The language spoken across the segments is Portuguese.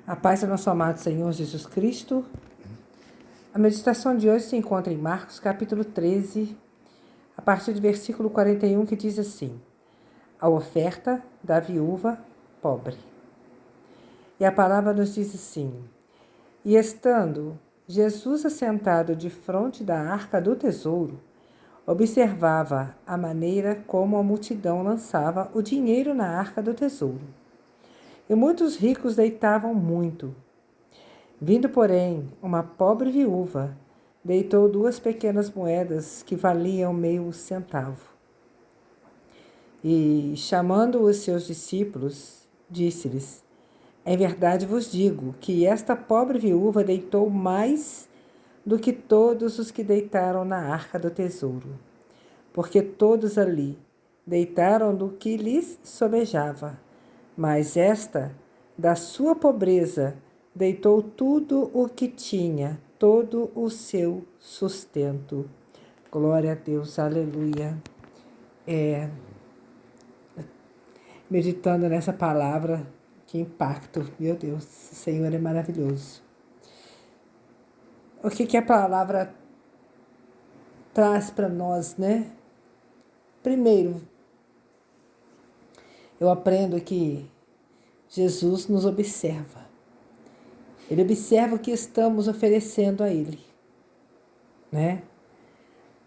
A paz do nosso amado Senhor Jesus Cristo. A meditação de hoje se encontra em Marcos, capítulo 13, a partir do versículo 41, que diz assim: a oferta da viúva pobre. E a palavra nos diz assim: e estando Jesus assentado defronte da arca do tesouro, observava a maneira como a multidão lançava o dinheiro na arca do tesouro. E muitos ricos deitavam muito. Vindo, porém, uma pobre viúva, deitou 2 pequenas moedas que valiam meio centavo. E, chamando os seus discípulos, disse-lhes: em verdade vos digo que esta pobre viúva deitou mais do que todos os que deitaram na arca do tesouro, porque todos ali deitaram do que lhes sobejava, mas esta, da sua pobreza, deitou tudo o que tinha, todo o seu sustento. Glória a Deus, aleluia. Meditando nessa palavra, que impacto, meu Deus, o Senhor é maravilhoso. O que a palavra traz para nós, né? Primeiro, eu aprendo que Jesus nos observa. Ele observa o que estamos oferecendo a Ele, né?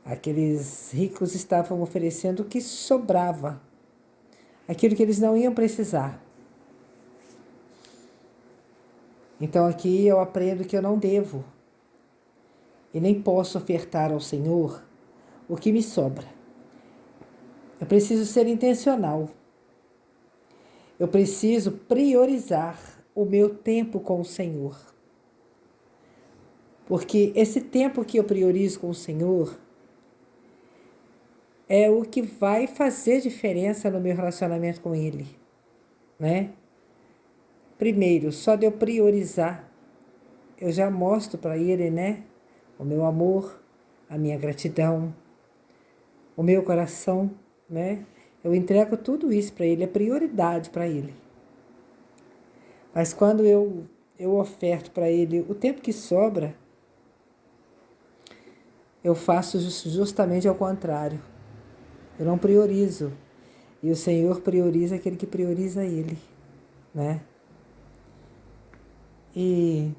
Aqueles ricos estavam oferecendo o que sobrava, aquilo que eles não iam precisar. Então aqui eu aprendo que eu não devo e nem posso ofertar ao Senhor o que me sobra. Eu preciso ser intencional. Eu preciso priorizar o meu tempo com o Senhor. Porque esse tempo que eu priorizo com o Senhor é o que vai fazer diferença no meu relacionamento com Ele, né? Primeiro, só de eu priorizar, eu já mostro para Ele, né? O meu amor, a minha gratidão, o meu coração, né? Eu entrego tudo isso para Ele, é prioridade para Ele. Mas quando eu oferto para Ele o tempo que sobra, eu faço justamente ao contrário. Eu não priorizo. E o Senhor prioriza aquele que prioriza Ele, né? E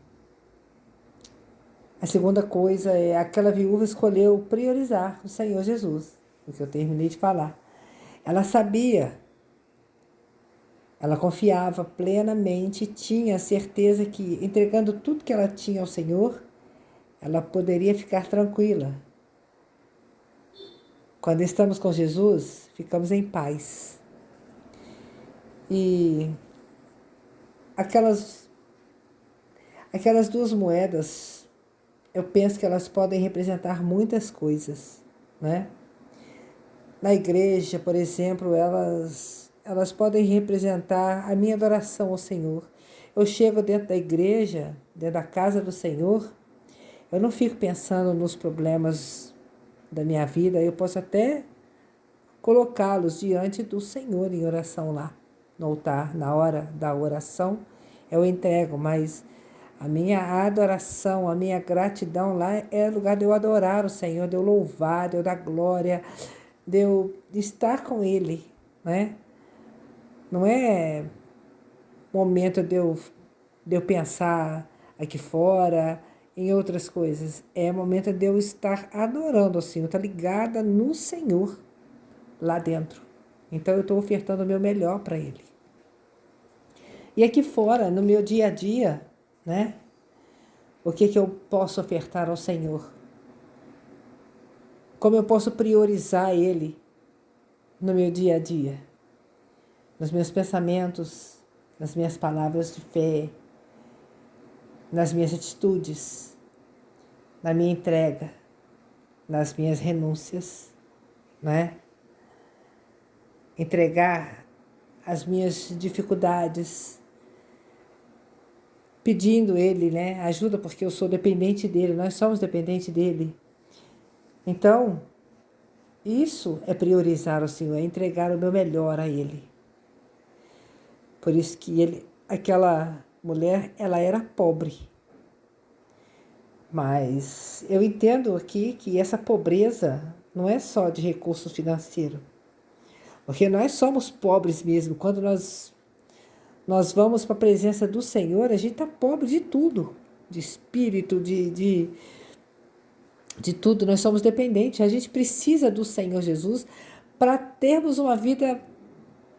a segunda coisa é aquela viúva escolheu priorizar o Senhor Jesus, o que eu terminei de falar. Ela sabia, ela confiava plenamente, tinha a certeza que entregando tudo que ela tinha ao Senhor, ela poderia ficar tranquila. Quando estamos com Jesus, ficamos em paz. E aquelas 2 moedas, eu penso que elas podem representar muitas coisas, né? Na igreja, por exemplo, elas podem representar a minha adoração ao Senhor. Eu chego dentro da igreja, dentro da casa do Senhor, eu não fico pensando nos problemas da minha vida, eu posso até colocá-los diante do Senhor em oração lá, no altar, na hora da oração, eu entrego, mas a minha adoração, a minha gratidão lá é lugar de eu adorar o Senhor, de eu louvar, de eu dar glória, de eu estar com Ele, né? Não é momento de eu pensar aqui fora, em outras coisas. É momento de eu estar adorando o Senhor, estar ligada no Senhor lá dentro. Então eu estou ofertando o meu melhor para Ele. E aqui fora, no meu dia a dia, né? O que eu posso ofertar ao Senhor? Como eu posso priorizar Ele no meu dia a dia? Nos meus pensamentos, nas minhas palavras de fé, nas minhas atitudes, na minha entrega, nas minhas renúncias, né? Entregar as minhas dificuldades, pedindo Ele, né, ajuda, porque eu sou dependente dEle, nós somos dependentes dEle. Então, isso é priorizar o Senhor, é entregar o meu melhor a Ele. Por isso que aquela mulher, ela era pobre. Mas eu entendo aqui que essa pobreza não é só de recurso financeiro. Porque nós somos pobres mesmo. Quando nós vamos para a presença do Senhor, a gente está pobre de tudo. De espírito, de tudo. Nós somos dependentes. A gente precisa do Senhor Jesus para termos uma vida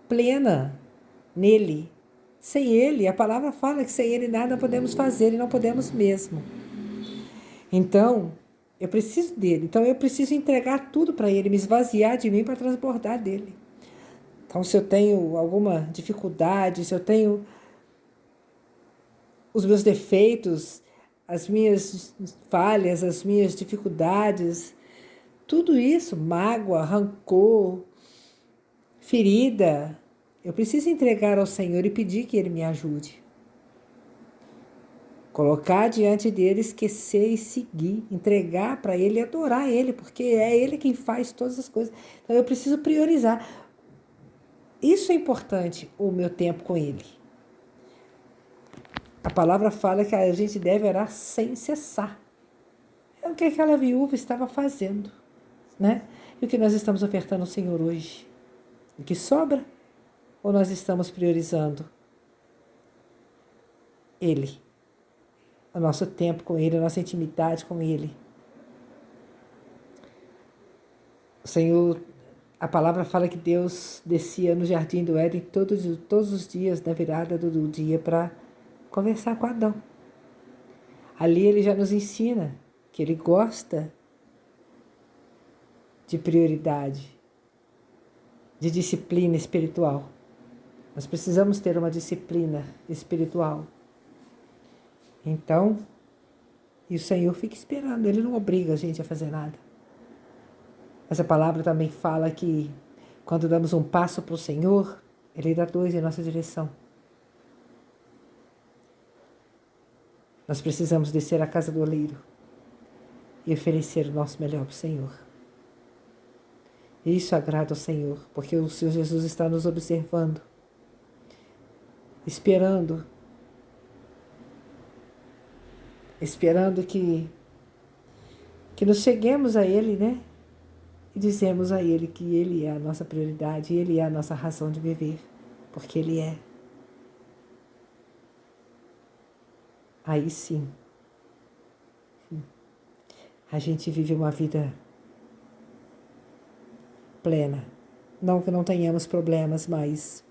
plena nele. Sem Ele, a palavra fala que sem Ele nada podemos fazer e não podemos mesmo. Então, eu preciso dele. Então, eu preciso entregar tudo para Ele, me esvaziar de mim para transbordar dele. Então, se eu tenho alguma dificuldade, se eu tenho os meus defeitos, as minhas falhas, as minhas dificuldades, tudo isso, mágoa, rancor, ferida, eu preciso entregar ao Senhor e pedir que Ele me ajude. Colocar diante dele, esquecer e seguir, entregar para Ele e adorar Ele, porque é Ele quem faz todas as coisas. Então eu preciso priorizar. Isso é importante, o meu tempo com Ele. A palavra fala que a gente deve orar sem cessar. É o que aquela viúva estava fazendo, né? E o que nós estamos ofertando ao Senhor hoje? O que sobra? Ou nós estamos priorizando Ele? O nosso tempo com Ele, a nossa intimidade com Ele. O Senhor, a palavra fala que Deus descia no jardim do Éden todos os dias, na virada do dia, para conversar com Adão. Ali Ele já nos ensina que Ele gosta de prioridade, de disciplina espiritual. Nós precisamos ter uma disciplina espiritual. Então, e o Senhor fica esperando, Ele não obriga a gente a fazer nada. Mas a palavra também fala que quando damos um passo para o Senhor, Ele dá 2 em nossa direção. Nós precisamos descer à casa do oleiro e oferecer o nosso melhor para o Senhor. E isso agrada ao Senhor, porque o Senhor Jesus está nos observando, esperando que nos cheguemos a Ele, né? E dizemos a Ele que Ele é a nossa prioridade, Ele é a nossa razão de viver, porque Ele é. Aí sim, a gente vive uma vida plena. Não que não tenhamos problemas, mas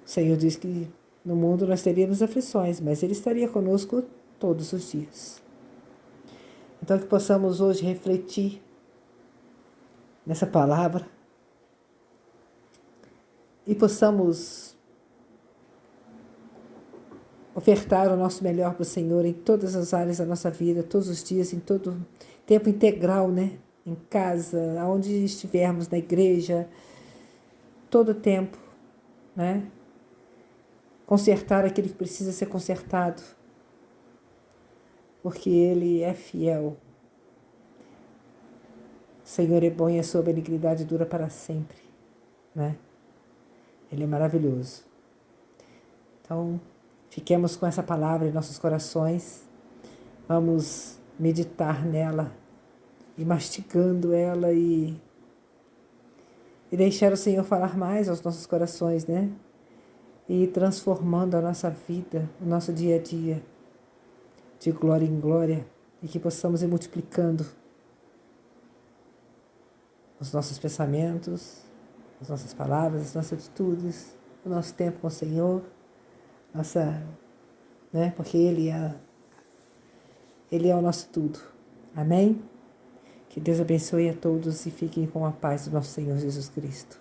o Senhor diz que no mundo nós teríamos aflições, mas Ele estaria conosco todos os dias. Então que possamos hoje refletir nessa palavra e possamos ofertar o nosso melhor para o Senhor em todas as áreas da nossa vida, todos os dias, em todo tempo integral, né? Em casa, aonde estivermos, na igreja, todo tempo, né? Consertar aquilo que precisa ser consertado, porque Ele é fiel. O Senhor é bom e a sua benignidade dura para sempre, né? Ele é maravilhoso. Então, fiquemos com essa palavra em nossos corações, vamos meditar nela e mastigando ela e deixar o Senhor falar mais aos nossos corações, né? E transformando a nossa vida, o nosso dia a dia, de glória em glória, e que possamos ir multiplicando os nossos pensamentos, as nossas palavras, as nossas atitudes, o nosso tempo com o Senhor, né? Porque Ele é o nosso tudo. Amém? Que Deus abençoe a todos e fiquem com a paz do nosso Senhor Jesus Cristo.